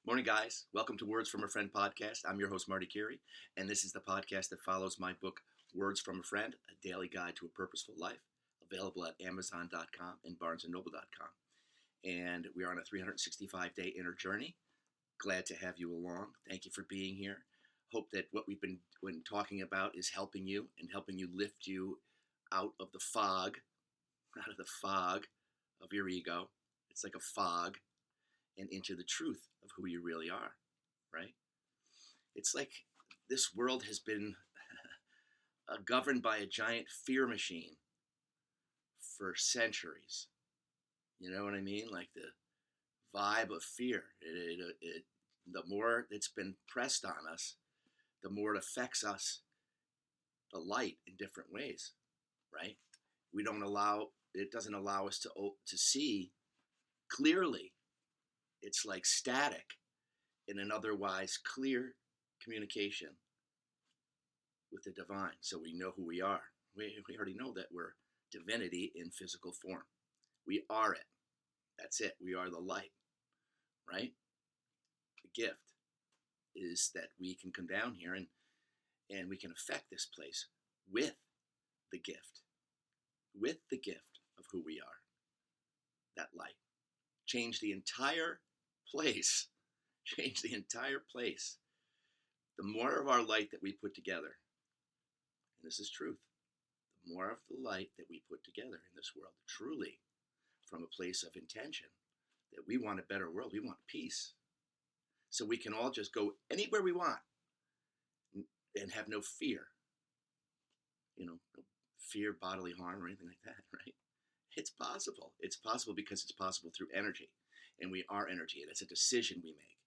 Morning, guys. Welcome to Words from a Friend podcast. I'm your host, Marty Curie, and this is the podcast that follows my book, Words from a Friend, a daily guide to a purposeful life, available at Amazon.com and BarnesandNoble.com. And we are on a 365-day inner journey. Glad to have you along. Thank you for being here. Hope that what we've been talking about is helping you and helping you lift you out of the fog of your ego. It's like a fog, and into the truth of who you really are, right? It's like this world has been governed by a giant fear machine for centuries. You know what I mean? Like the vibe of fear. The more it's been pressed on us, the more it affects us, the light, in different ways, right? It doesn't allow us to see clearly. It's like static in an otherwise clear communication with the divine. So we know who we are. We already know that we're divinity in physical form. We are it. That's it. We are the light, right? The gift is that we can come down here and we can affect this place with the gift of who we are, that light. Change the entire place. The more of our light that we put together, and this is truth, the more of the light that we put together in this world, truly from a place of intention, that we want a better world, we want peace. So we can all just go anywhere we want and have no fear, no fear, bodily harm, or anything like that, right? It's possible. It's possible because it's possible through energy. And we are energy, and it's a decision we make.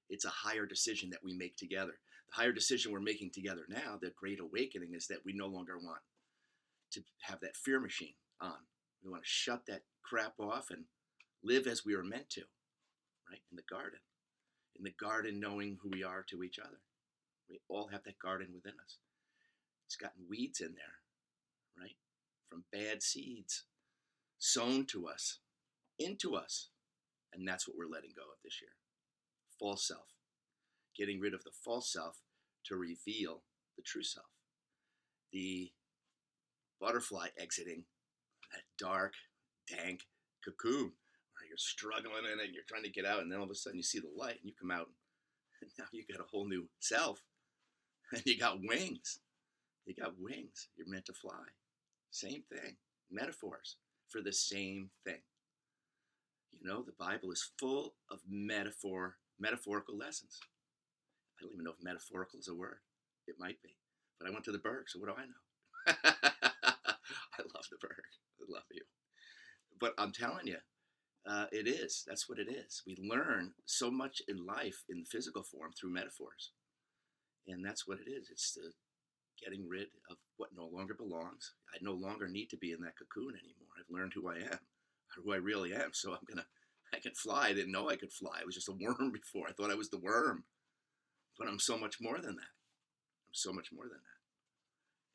It's a higher decision that we make together. The higher decision we're making together now, the great awakening, is that we no longer want to have that fear machine on. We want to shut that crap off and live as we were meant to, right? In the garden. In the garden, knowing who we are to each other. We all have that garden within us. It's gotten weeds in there, right? From bad seeds sown to us, into us. And that's what we're letting go of this year. False self. Getting rid of the false self to reveal the true self. The butterfly exiting that dark, dank cocoon where you're struggling in it and you're trying to get out, and then all of a sudden you see the light and you come out, and now you got a whole new self, and you got wings. You're meant to fly. Same thing. Metaphors for the same thing. The Bible is full of metaphorical lessons. I don't even know if metaphorical is a word. It might be. But I went to the Berg, so what do I know? I love the Berg. I love you. But I'm telling you, it is. That's what it is. We learn so much in life in physical form through metaphors. And that's what it is. It's the getting rid of what no longer belongs. I no longer need to be in that cocoon anymore. I've learned who I am, or who I really am. So I can fly. I didn't know I could fly. I was just a worm before. I thought I was the worm. But I'm so much more than that.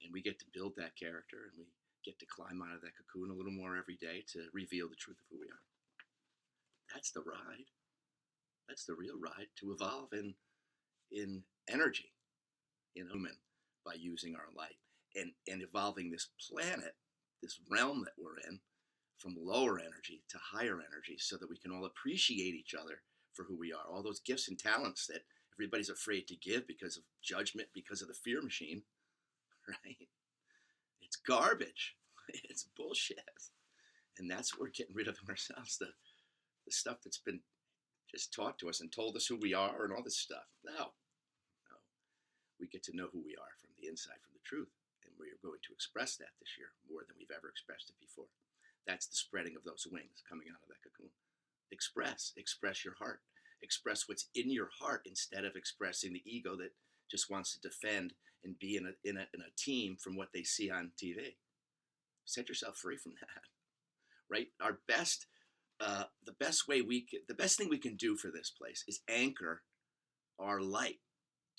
And we get to build that character, and we get to climb out of that cocoon a little more every day to reveal the truth of who we are. That's the ride. That's the real ride, to evolve in energy, human, by using our light and evolving this planet, this realm that we're in, from lower energy to higher energy, so that we can all appreciate each other for who we are. All those gifts and talents that everybody's afraid to give because of judgment, because of the fear machine, right? It's garbage. It's bullshit. And that's what we're getting rid of in ourselves, the stuff that's been just taught to us and told us who we are and all this stuff. No. We get to know who we are from the inside, from the truth. And we are going to express that this year more than we've ever expressed it before. That's the spreading of those wings coming out of that cocoon. Express your heart. Express what's in your heart instead of expressing the ego that just wants to defend and be in a team from what they see on TV. Set yourself free from that, right? The best thing we can do for this place is anchor our light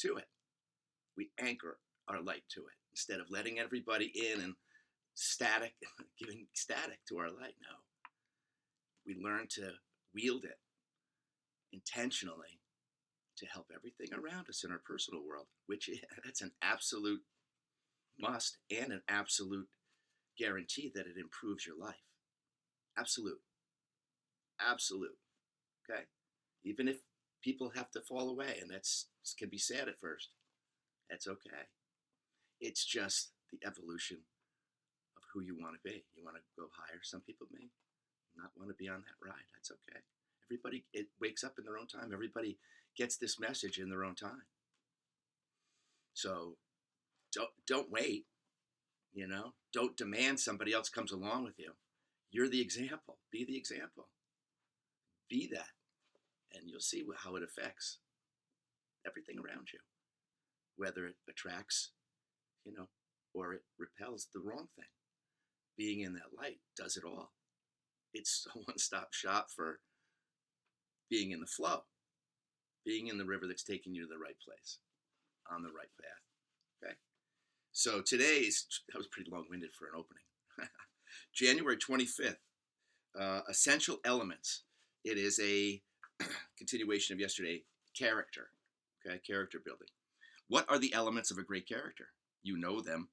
to it. We anchor our light to it instead of letting everybody in and giving static to our light. No, we learn to wield it intentionally to help everything around us in our personal world, which that's an absolute must and an absolute guarantee that it improves your life. Absolute, absolute. Okay, even if people have to fall away, and that's can be sad at first. That's okay. It's just the evolution of who you want to be. You want to go higher. Some people may not want to be on that ride. That's okay. Everybody it wakes up in their own time. Everybody gets this message in their own time. So don't wait. Don't demand somebody else comes along with you. You're the example. Be the example. Be that, and you'll see how it affects everything around you. Whether it attracts, or it repels the wrong thing. Being in that light does it all. It's a one-stop shop for being in the flow, being in the river that's taking you to the right place, on the right path. Okay? So that was pretty long-winded for an opening. January 25th, Essential Elements. It is a continuation of yesterday, character. Okay, character building. What are the elements of a great character? You know them.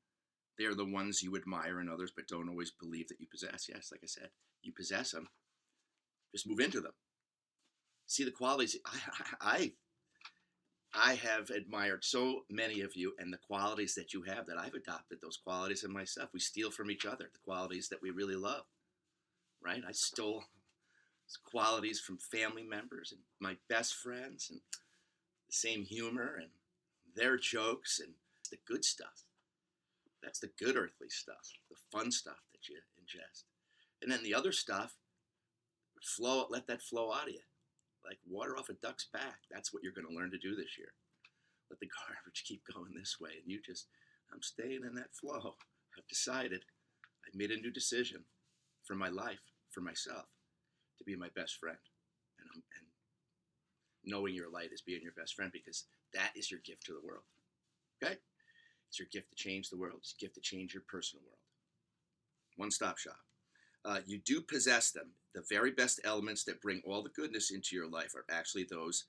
They are the ones you admire in others, but don't always believe that you possess. Yes, like I said, you possess them. Just move into them. See the qualities. I have admired so many of you and the qualities that you have that I've adopted those qualities in myself. We steal from each other the qualities that we really love, right? I stole qualities from family members and my best friends, and the same humor and their jokes and the good stuff. That's the good earthly stuff, the fun stuff that you ingest. And then the other stuff, let that flow out of you. Like water off a duck's back. That's what you're going to learn to do this year. Let the garbage keep going this way. And I'm staying in that flow. I've decided, I made a new decision for my life, for myself, to be my best friend. And knowing your light is being your best friend, because that is your gift to the world. Okay? It's your gift to change the world. It's a gift to change your personal world. One-stop shop. You do possess them. The very best elements that bring all the goodness into your life are actually those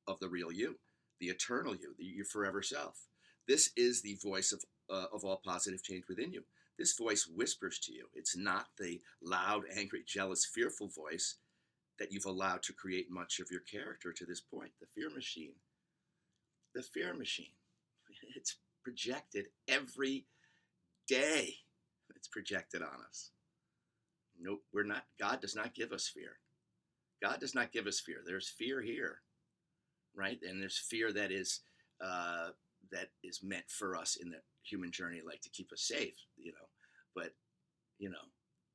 of the real you, the eternal you, your forever self. This is the voice of all positive change within you. This voice whispers to you. It's not the loud, angry, jealous, fearful voice that you've allowed to create much of your character to this point. The fear machine. The fear machine. It's projected every day. It's projected on us. Nope, we're not. God does not give us fear. God does not give us fear. There's fear here, right? And there's fear that is meant for us in the human journey, like to keep us safe, But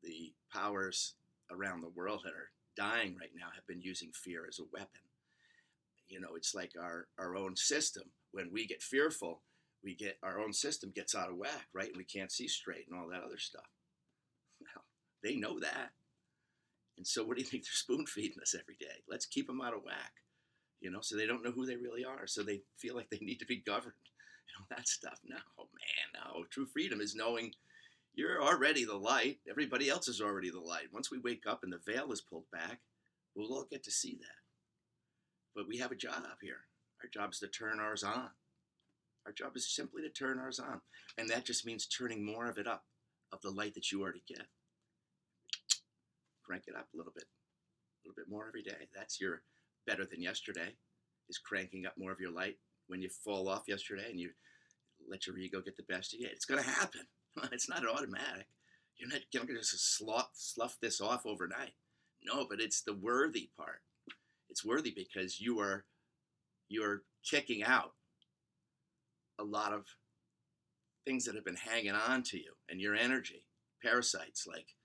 the powers around the world that are dying right now have been using fear as a weapon. It's like our own system. When we get fearful, our own system gets out of whack, right? And we can't see straight and all that other stuff. Well, they know that. And so what do you think they're spoon feeding us every day? Let's keep them out of whack, so they don't know who they really are. So they feel like they need to be governed, that stuff. No, man, no. True freedom is knowing you're already the light. Everybody else is already the light. Once we wake up and the veil is pulled back, we'll all get to see that. But we have a job here. Our job is to turn ours on. Our job is simply to turn ours on. And that just means turning more of it up, of the light that you already get. Crank it up a little bit more every day. That's your better than yesterday, is cranking up more of your light when you fall off yesterday and you let your ego get the best of you. It's going to happen. It's not automatic. You're not going to just slough this off overnight. No, but it's the worthy part. It's worthy because you're kicking out a lot of things that have been hanging on to you and your energy, parasites like,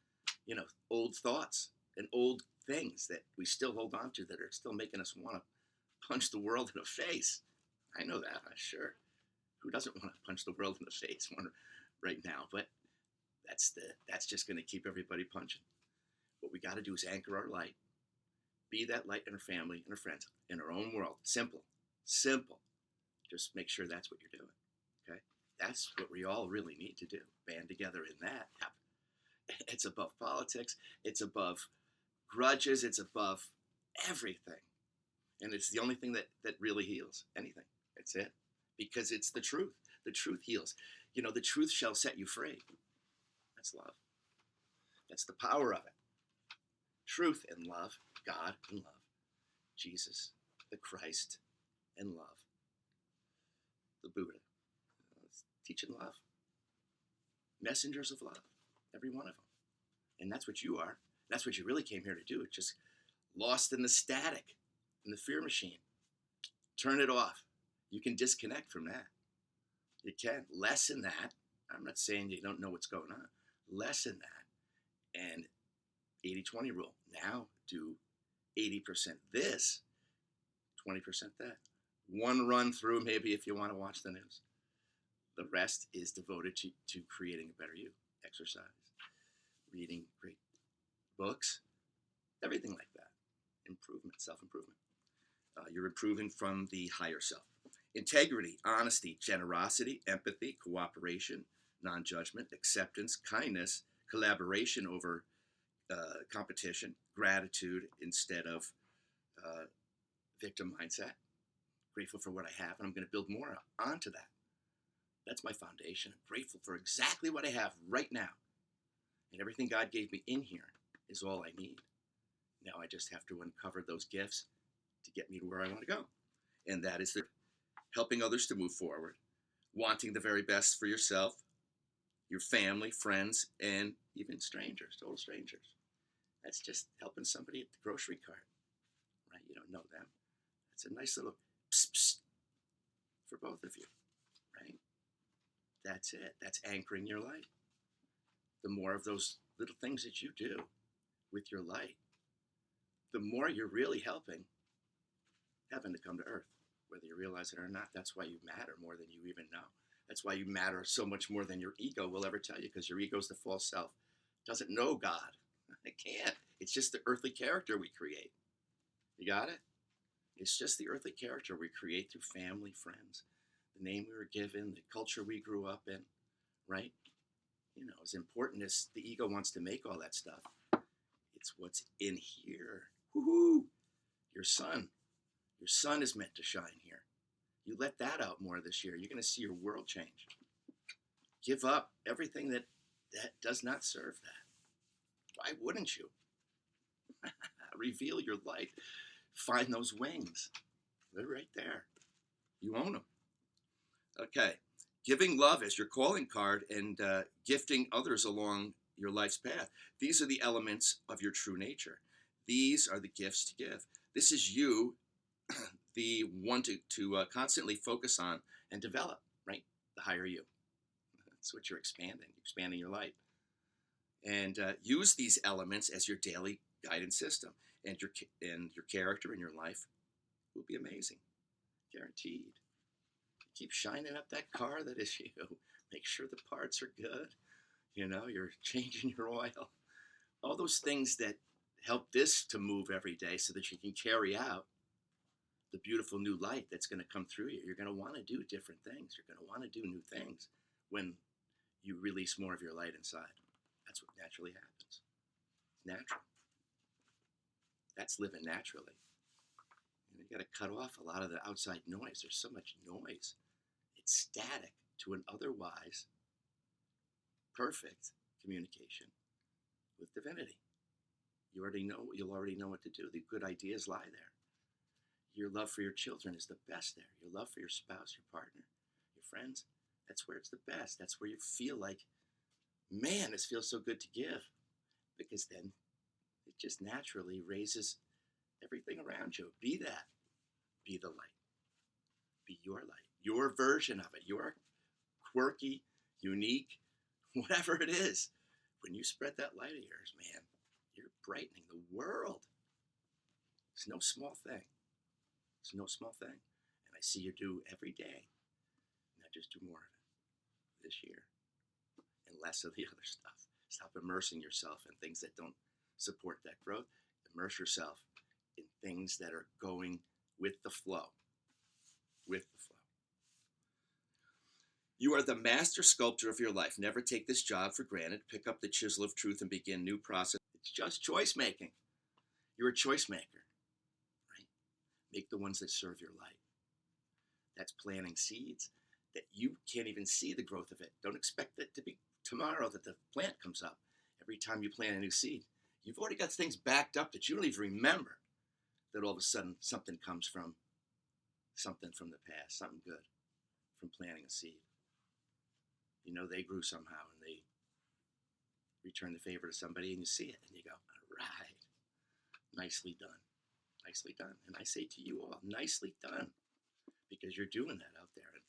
old thoughts and old things that we still hold on to that are still making us want to punch the world in the face. I know that, I'm sure. Who doesn't want to punch the world in the face right now? But that's just going to keep everybody punching. What we got to do is anchor our light. Be that light in our family, in our friends, in our own world. Simple. Just make sure that's what you're doing. Okay? That's what we all really need to do. Band together in that. It's above politics. It's above grudges. It's above everything. And it's the only thing that really heals anything. That's it. Because it's the truth. The truth heals. You know, the truth shall set you free. That's love. That's the power of it. Truth and love, God and love, Jesus, the Christ and love, the Buddha, teaching love, messengers of love, every one of them. And that's what you are. That's what you really came here to do. It's just lost in the static, in the fear machine. Turn it off. You can disconnect from that. You can lessen that. I'm not saying you don't know what's going on. Lessen that. And 80-20 rule. Now do 80% this, 20% that. One run through, maybe, if you want to watch the news. The rest is devoted to creating a better you. Exercise, reading great books, everything like that. Improvement, self-improvement. You're improving from the higher self. Integrity, honesty, generosity, empathy, cooperation, non-judgment, acceptance, kindness, collaboration over competition, gratitude instead of victim mindset. Grateful for what I have, and I'm going to build more onto that. That's my foundation. I'm grateful for exactly what I have right now. And everything God gave me in here is all I need. Now I just have to uncover those gifts to get me to where I want to go. And that is helping others to move forward, wanting the very best for yourself, your family, friends, and even strangers, total strangers. That's just helping somebody at the grocery cart, right? You don't know them. That's a nice little psst, psst for both of you, right? That's it. That's anchoring your light. The more of those little things that you do with your light, the more you're really helping heaven to come to earth, whether you realize it or not. That's why you matter more than you even know. That's why you matter so much more than your ego will ever tell you, because your ego is the false self. It doesn't know God. It can't. It's just the earthly character we create. You got it? It's just the earthly character we create through family, friends, the name we were given, the culture we grew up in, right? You know, as important as the ego wants to make all that stuff, it's what's in here. Woohoo! Your sun. Your sun is meant to shine here. You let that out more this year. You're going to see your world change. Give up everything that does not serve that. Why wouldn't you? Reveal your light. Find those wings. They're right there. You own them. Okay. Giving love as your calling card and gifting others along your life's path. These are the elements of your true nature. These are the gifts to give. This is you, the one to constantly focus on and develop, right? The higher you. That's what you're expanding your light. And use these elements as your daily guidance system. And your character in your life will be amazing. Guaranteed. Keep shining up that car that is you. Make sure the parts are good. You know, you're changing your oil. All those things that help this to move every day so that you can carry out the beautiful new light that's going to come through you. You're going to want to do different things. You're going to want to do new things when you release more of your light inside. That's what naturally happens. It's natural. That's living naturally. And you got to cut off a lot of the outside noise. There's so much noise. It's static to an otherwise perfect communication with divinity. You'll already know what to do. The good ideas lie there. Your love for your children is the best there. Your love for your spouse, your partner, your friends, that's where it's the best. That's where you feel like, man, this feels so good to give. Because then it just naturally raises everything around you. Be that. Be the light. Be your light. Your version of it. Your quirky, unique, whatever it is. When you spread that light of yours, man, you're brightening the world. It's no small thing. It's no small thing. And I see you do every day. Now just do more of it this year. And less of the other stuff. Stop immersing yourself in things that don't support that growth. Immerse yourself in things that are going with the flow. With the flow. You are the master sculptor of your life. Never take this job for granted. Pick up the chisel of truth and begin new process. It's just choice making. You're a choice maker. Right? Make the ones that serve your light. That's planting seeds that you can't even see the growth of it. Don't expect it to be tomorrow that the plant comes up. Every time you plant a new seed, you've already got things backed up that you don't even remember, that all of a sudden something comes from something from the past, something good from planting a seed. You know, they grew somehow and they return the favor to somebody and you see it and you go, all right, nicely done. Nicely done. And I say to you all, nicely done, because you're doing that out there. And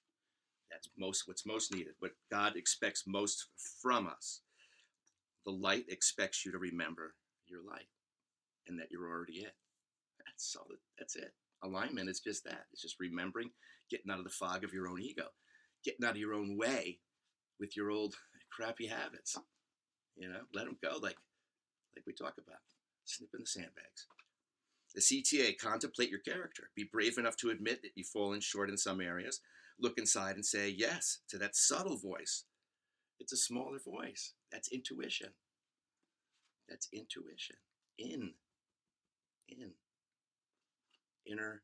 that's what's most needed. What God expects most from us. The light expects you to remember your light and that you're already it. That's solid. That's it. Alignment is just that. It's just remembering, getting out of the fog of your own ego, getting out of your own way with your old crappy habits. You know, let them go, like we talk about. Snip in the sandbags. The CTA, contemplate your character. Be brave enough to admit that you've fallen short in some areas. Look inside and say yes to that subtle voice. It's a smaller voice. That's intuition. That's intuition. Inner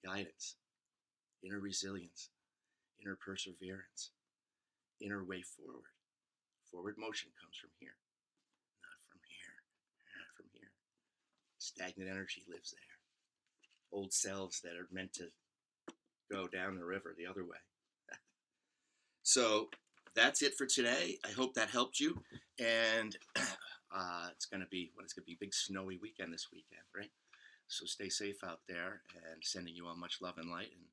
guidance, inner resilience, inner perseverance, inner way forward. Forward motion comes from here, not from here, not from here. Stagnant energy lives there. Old selves that are meant to go down the river the other way. So that's it for today. I hope that helped you. And it's going to be a big snowy weekend this weekend, right? So stay safe out there, and sending you all much love and light, and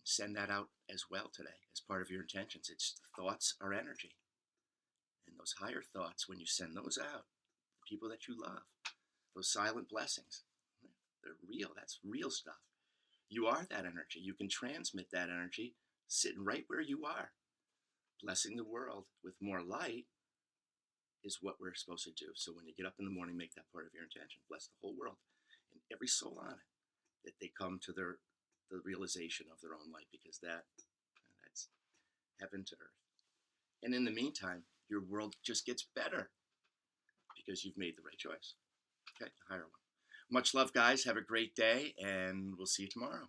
send that out as well today as part of your intentions. It's thoughts are energy. And those higher thoughts, when you send those out, the people that you love, those silent blessings, they're real. That's real stuff. You are that energy. You can transmit that energy sitting right where you are. Blessing the world with more light is what we're supposed to do. So when you get up in the morning, make that part of your intention. Bless the whole world and every soul on it, that they come to the realization of their own light, because that's heaven to earth. And in the meantime, your world just gets better because you've made the right choice. Okay, the higher one. Much love, guys. Have a great day, and we'll see you tomorrow.